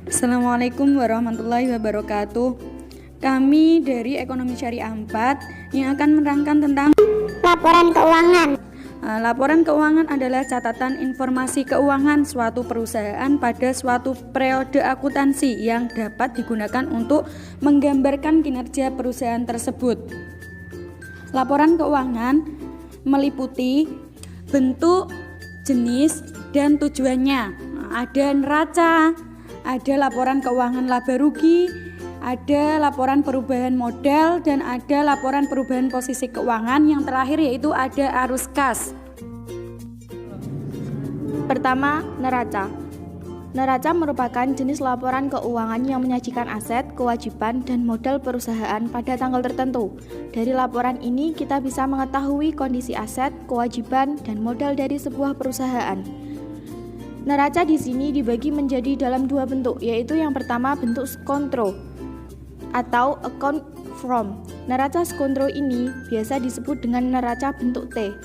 Assalamualaikum warahmatullahi wabarakatuh. Kami dari Ekonomi Syariah 4 yang akan menerangkan tentang laporan keuangan. Laporan keuangan adalah catatan informasi keuangan suatu perusahaan pada suatu periode akuntansi yang dapat digunakan untuk menggambarkan kinerja perusahaan tersebut. Laporan keuangan meliputi bentuk, jenis, dan tujuannya. Ada neraca, ada laporan keuangan laba rugi, ada laporan perubahan modal, dan ada laporan perubahan posisi keuangan. Yang terakhir yaitu ada arus kas. Pertama, neraca. Neraca merupakan jenis laporan keuangan yang menyajikan aset, kewajiban, dan modal perusahaan pada tanggal tertentu. Dari laporan ini kita bisa mengetahui kondisi aset, kewajiban, dan modal dari sebuah perusahaan. Neraca di sini dibagi menjadi dalam dua bentuk, yaitu yang pertama bentuk skontro atau account from. Neraca skontro ini biasa disebut dengan neraca bentuk T.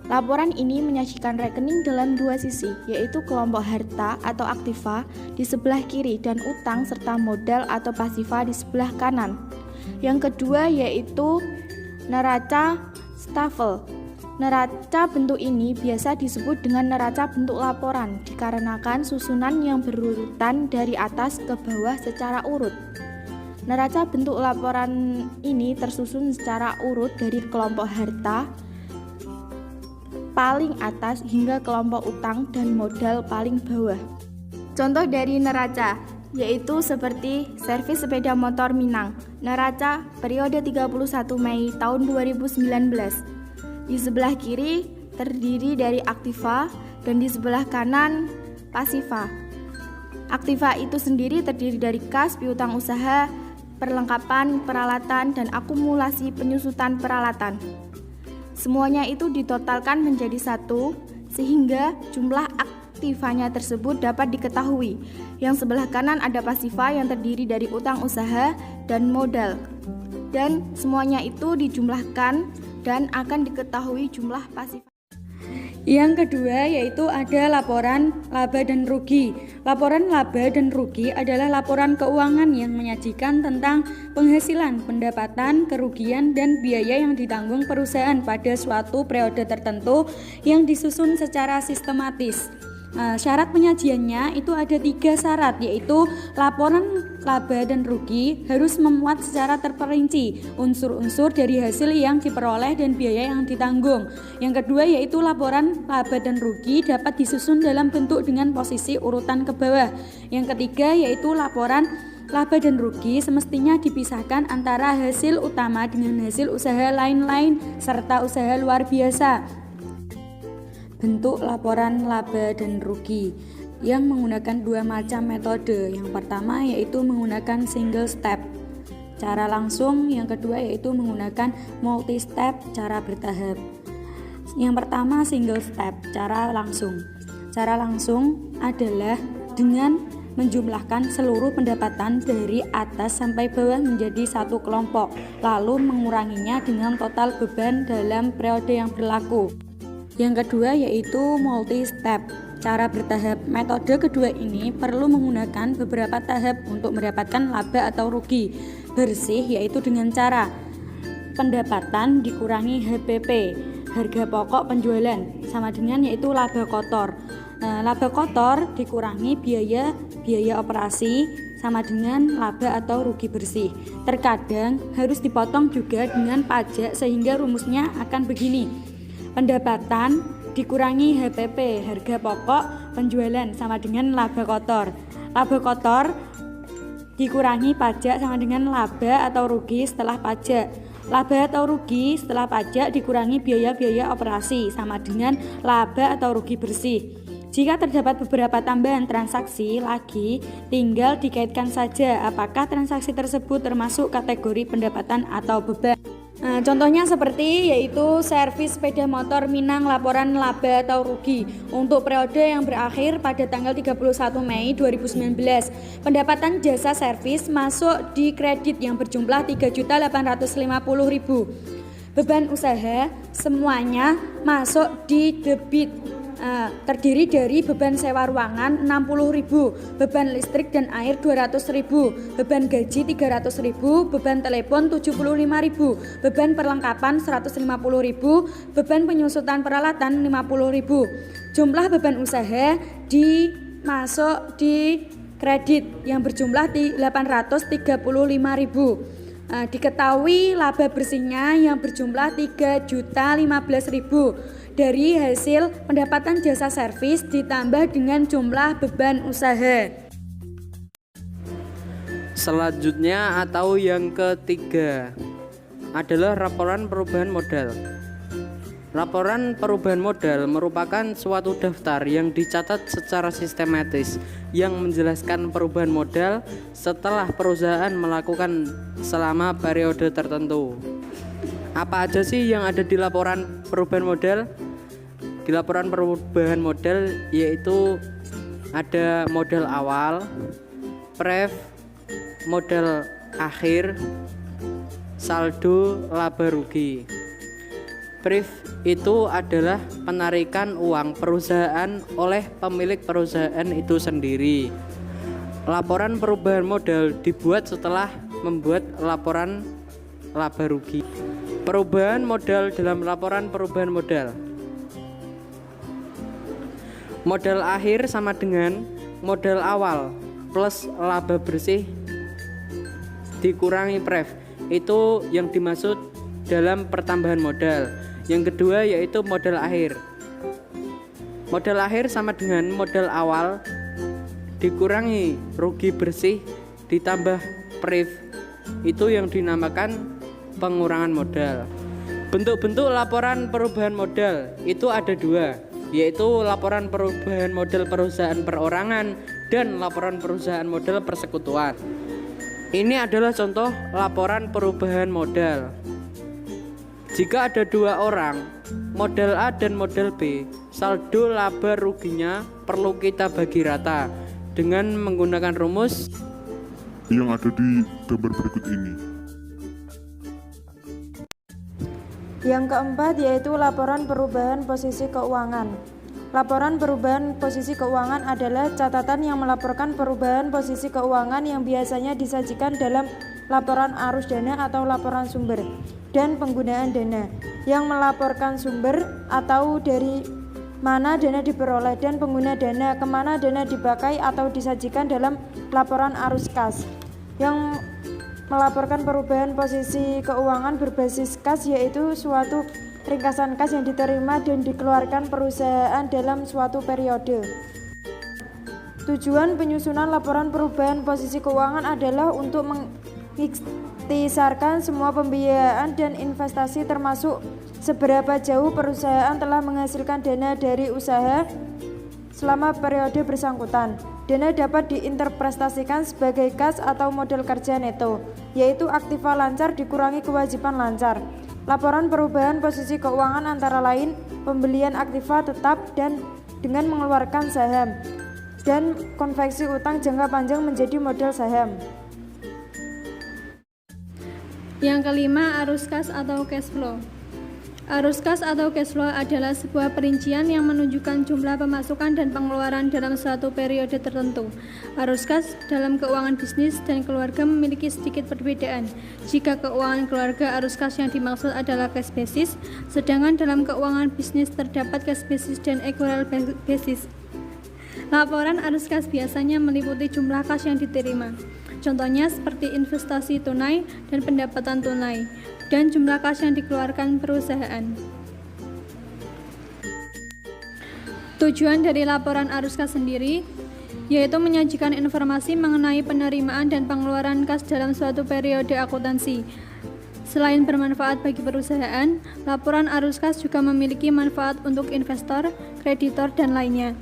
Laporan ini menyajikan rekening dalam dua sisi, yaitu kelompok harta atau aktiva di sebelah kiri dan utang serta modal atau pasiva di sebelah kanan. Yang kedua yaitu neraca staffel. Neraca bentuk ini biasa disebut dengan neraca bentuk laporan dikarenakan susunan yang berurutan dari atas ke bawah secara urut. Neraca bentuk laporan ini tersusun secara urut dari kelompok harta paling atas hingga kelompok utang dan modal paling bawah. Contoh dari neraca yaitu seperti servis sepeda motor Minang. Neraca periode 31 Mei tahun 2019. Di sebelah kiri terdiri dari aktiva dan di sebelah kanan pasiva. Aktiva itu sendiri terdiri dari kas, piutang usaha, perlengkapan, peralatan, dan akumulasi penyusutan peralatan. Semuanya itu ditotalkan menjadi satu, sehingga jumlah aktivanya tersebut dapat diketahui. Yang sebelah kanan ada pasiva yang terdiri dari utang usaha dan modal. Dan semuanya itu dijumlahkan dan akan diketahui jumlah pasiva. Yang kedua yaitu ada laporan laba dan rugi. Laporan laba dan rugi adalah laporan keuangan yang menyajikan tentang penghasilan, pendapatan, kerugian, dan biaya yang ditanggung perusahaan pada suatu periode tertentu yang disusun secara sistematis. Syarat penyajiannya itu ada 3 syarat, yaitu laporan laba dan rugi harus memuat secara terperinci unsur-unsur dari hasil yang diperoleh dan biaya yang ditanggung. Yang kedua yaitu laporan laba dan rugi dapat disusun dalam bentuk dengan posisi urutan ke bawah. Yang ketiga yaitu laporan laba dan rugi semestinya dipisahkan antara hasil utama dengan hasil usaha lain-lain serta usaha luar biasa. Bentuk laporan laba dan rugi yang menggunakan 2 macam metode. Yang pertama yaitu menggunakan single step, cara langsung. Yang kedua yaitu menggunakan multi step, cara bertahap. Yang pertama single step, cara langsung. Cara langsung adalah dengan menjumlahkan seluruh pendapatan dari atas sampai bawah menjadi satu kelompok, lalu menguranginya dengan total beban dalam periode yang berlaku. Yang kedua yaitu multi step, cara bertahap. Metode kedua ini perlu menggunakan beberapa tahap untuk mendapatkan laba atau rugi bersih, yaitu dengan cara pendapatan dikurangi HPP, harga pokok penjualan, sama dengan yaitu laba kotor. Laba kotor dikurangi biaya operasi sama dengan laba atau rugi bersih. Terkadang harus dipotong juga dengan pajak sehingga rumusnya akan begini. Pendapatan dikurangi HPP, harga pokok penjualan, sama dengan laba kotor. Laba kotor dikurangi pajak sama dengan laba atau rugi setelah pajak. Laba atau rugi setelah pajak dikurangi biaya operasi, sama dengan laba atau rugi bersih. Jika terdapat beberapa tambahan transaksi lagi, tinggal dikaitkan saja apakah transaksi tersebut termasuk kategori pendapatan atau beban. Contohnya seperti yaitu servis sepeda motor Minang, laporan laba atau rugi untuk periode yang berakhir pada tanggal 31 Mei 2019. Pendapatan jasa servis masuk di kredit yang berjumlah 3.850.000. Beban usaha semuanya masuk di debit terdiri dari beban sewa ruangan 60.000, beban listrik dan air 200.000, beban gaji 300.000, beban telepon 75.000, beban perlengkapan 150.000, beban penyusutan peralatan 50.000. Jumlah beban usaha dimasuk di kredit yang berjumlah 835.000. Diketahui laba bersihnya yang berjumlah 3.015.000 dari hasil pendapatan jasa servis ditambah dengan jumlah beban usaha. Selanjutnya atau yang ketiga adalah laporan perubahan modal. Laporan perubahan modal merupakan suatu daftar yang dicatat secara sistematis yang menjelaskan perubahan modal setelah perusahaan melakukan selama periode tertentu. Apa aja sih yang ada di laporan perubahan modal? Di laporan perubahan modal yaitu ada modal awal, pref, modal akhir, saldo, laba rugi. Pref itu adalah penarikan uang perusahaan oleh pemilik perusahaan itu sendiri. Laporan perubahan modal dibuat setelah membuat laporan laba rugi. Perubahan modal dalam laporan perubahan modal. Modal akhir sama dengan modal awal plus laba bersih dikurangi pref. Itu yang dimaksud dalam pertambahan modal. Yang kedua yaitu modal akhir. Modal akhir sama dengan modal awal dikurangi rugi bersih ditambah pref. Itu yang dinamakan pengurangan modal. Bentuk-bentuk laporan perubahan modal itu ada dua, yaitu laporan perubahan modal perusahaan perorangan dan laporan perusahaan modal persekutuan. Ini adalah contoh laporan perubahan modal. Jika ada dua orang, modal A dan modal B, saldo laba ruginya perlu kita bagi rata dengan menggunakan rumus yang ada di gambar berikut ini. Yang keempat yaitu laporan perubahan posisi keuangan. Laporan perubahan posisi keuangan adalah catatan yang melaporkan perubahan posisi keuangan yang biasanya disajikan dalam laporan arus dana atau laporan sumber dan penggunaan dana, yang melaporkan sumber atau dari mana dana diperoleh dan pengguna dana, kemana dana dipakai atau disajikan dalam laporan arus kas, yang melaporkan perubahan posisi keuangan berbasis kas, yaitu suatu ringkasan kas yang diterima dan dikeluarkan perusahaan dalam suatu periode. Tujuan penyusunan laporan perubahan posisi keuangan adalah untuk mengikhtisarkan semua pembiayaan dan investasi, termasuk seberapa jauh perusahaan telah menghasilkan dana dari usaha selama periode bersangkutan. Dana dapat diinterpretasikan sebagai kas atau modal kerja neto, yaitu aktiva lancar dikurangi kewajiban lancar. Laporan perubahan posisi keuangan antara lain pembelian aktiva tetap dan dengan mengeluarkan saham, dan konveksi utang jangka panjang menjadi modal saham. Yang kelima, arus kas atau cash flow. Arus kas atau cash flow adalah sebuah perincian yang menunjukkan jumlah pemasukan dan pengeluaran dalam suatu periode tertentu. Arus kas dalam keuangan bisnis dan keluarga memiliki sedikit perbedaan. Jika keuangan keluarga, arus kas yang dimaksud adalah cash basis, sedangkan dalam keuangan bisnis terdapat cash basis dan accrual basis. Laporan arus kas biasanya meliputi jumlah kas yang diterima. Contohnya seperti investasi tunai dan pendapatan tunai, dan jumlah kas yang dikeluarkan perusahaan. Tujuan dari laporan arus kas sendiri yaitu menyajikan informasi mengenai penerimaan dan pengeluaran kas dalam suatu periode akuntansi. Selain bermanfaat bagi perusahaan, laporan arus kas juga memiliki manfaat untuk investor, kreditor, dan lainnya.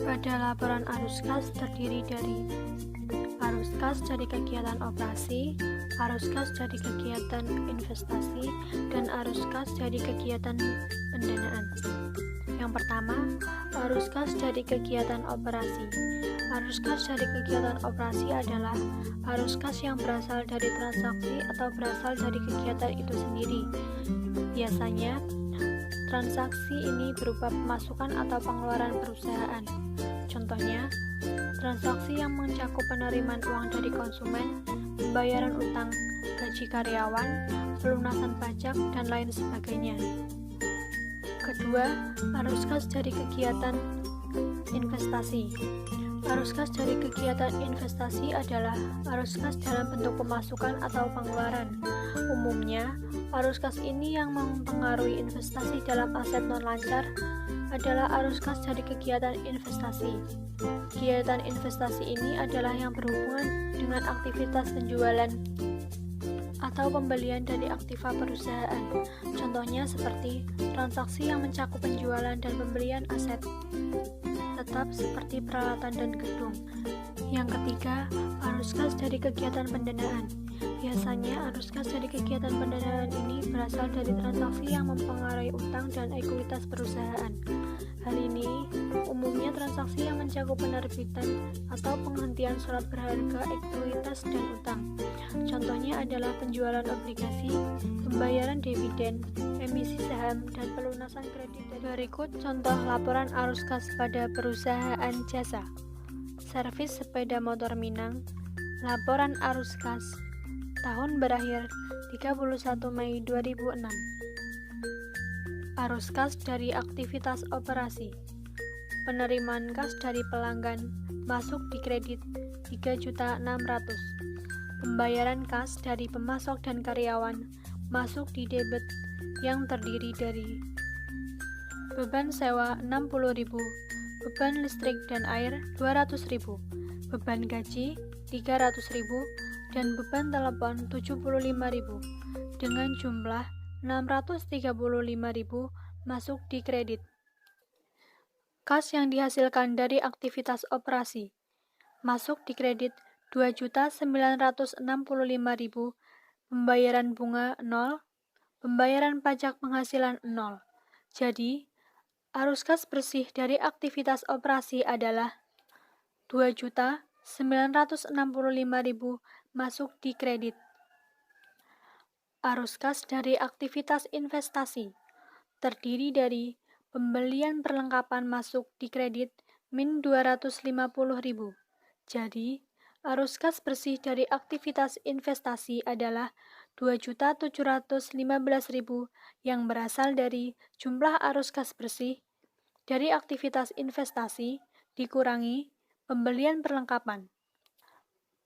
Pada laporan arus kas terdiri dari arus kas dari kegiatan operasi, arus kas dari kegiatan investasi, dan arus kas dari kegiatan pendanaan. Yang pertama, arus kas dari kegiatan operasi. Arus kas dari kegiatan operasi adalah arus kas yang berasal dari transaksi atau berasal dari kegiatan itu sendiri. Biasanya, transaksi ini berupa pemasukan atau pengeluaran perusahaan. Contohnya, transaksi yang mencakup penerimaan uang dari konsumen, pembayaran utang, gaji karyawan, pelunasan pajak, dan lain sebagainya. Kedua, arus kas dari kegiatan investasi. Arus kas dari kegiatan investasi adalah arus kas dalam bentuk pemasukan atau pengeluaran. Umumnya, arus kas ini yang mempengaruhi investasi dalam aset non-lancar adalah arus kas dari kegiatan investasi. Kegiatan investasi ini adalah yang berhubungan dengan aktivitas penjualan atau pembelian dari aktiva perusahaan. Contohnya seperti transaksi yang mencakup penjualan dan pembelian aset tetap seperti peralatan dan gedung. Yang ketiga, arus kas dari kegiatan pendanaan. Biasanya arus kas dari kegiatan pendanaan ini berasal dari transaksi yang mempengaruhi utang dan ekuitas perusahaan. Hal ini umumnya transaksi yang mencakup penerbitan atau penghentian surat berharga, ekuitas, dan utang. Contohnya adalah penjualan obligasi, pembayaran dividen, emisi saham, dan pelunasan kredit. Berikut contoh laporan arus kas pada perusahaan jasa. Servis sepeda motor Minang, laporan arus kas, tahun berakhir 31 Mei 2006. Arus kas dari aktivitas operasi. Penerimaan kas dari pelanggan masuk di kredit 3.600.000. Pembayaran kas dari pemasok dan karyawan masuk di debit yang terdiri dari beban sewa 60.000, beban listrik dan air 200.000, beban gaji 300.000, dan beban telepon 75.000 dengan jumlah 635.000 masuk di kredit. Kas yang dihasilkan dari aktivitas operasi masuk di kredit 2.965.000, pembayaran bunga 0, pembayaran pajak penghasilan 0. Jadi, arus kas bersih dari aktivitas operasi adalah 2.965.000 masuk di kredit. Arus kas dari aktivitas investasi terdiri dari pembelian perlengkapan masuk di kredit min 250.000. Jadi, arus kas bersih dari aktivitas investasi adalah 2.715.000 yang berasal dari jumlah arus kas bersih dari aktivitas investasi dikurangi pembelian perlengkapan.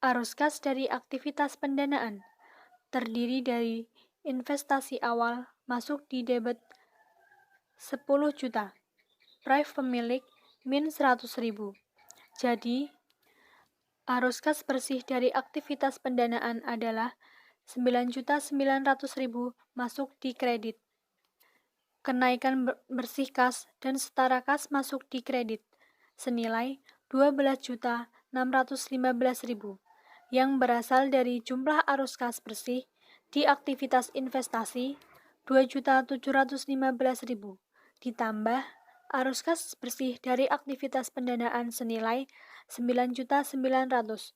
Arus kas dari aktivitas pendanaan terdiri dari investasi awal masuk di debit 10 juta, prive pemilik min 100.000. Jadi, arus kas bersih dari aktivitas pendanaan adalah 9.900.000 masuk di kredit. Kenaikan bersih kas dan setara kas masuk di kredit senilai 12.615.000 yang berasal dari jumlah arus kas bersih di aktivitas investasi 2.715.000 ditambah arus kas bersih dari aktivitas pendanaan senilai 9.900.000.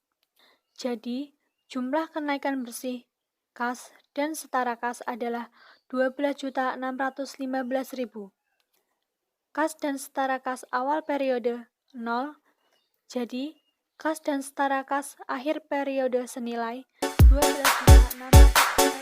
Jadi, jumlah kenaikan bersih kas dan setara kas adalah 12.615.000. Kas dan setara kas awal periode 0. Jadi, kas dan setara kas akhir periode senilai 12.615.000.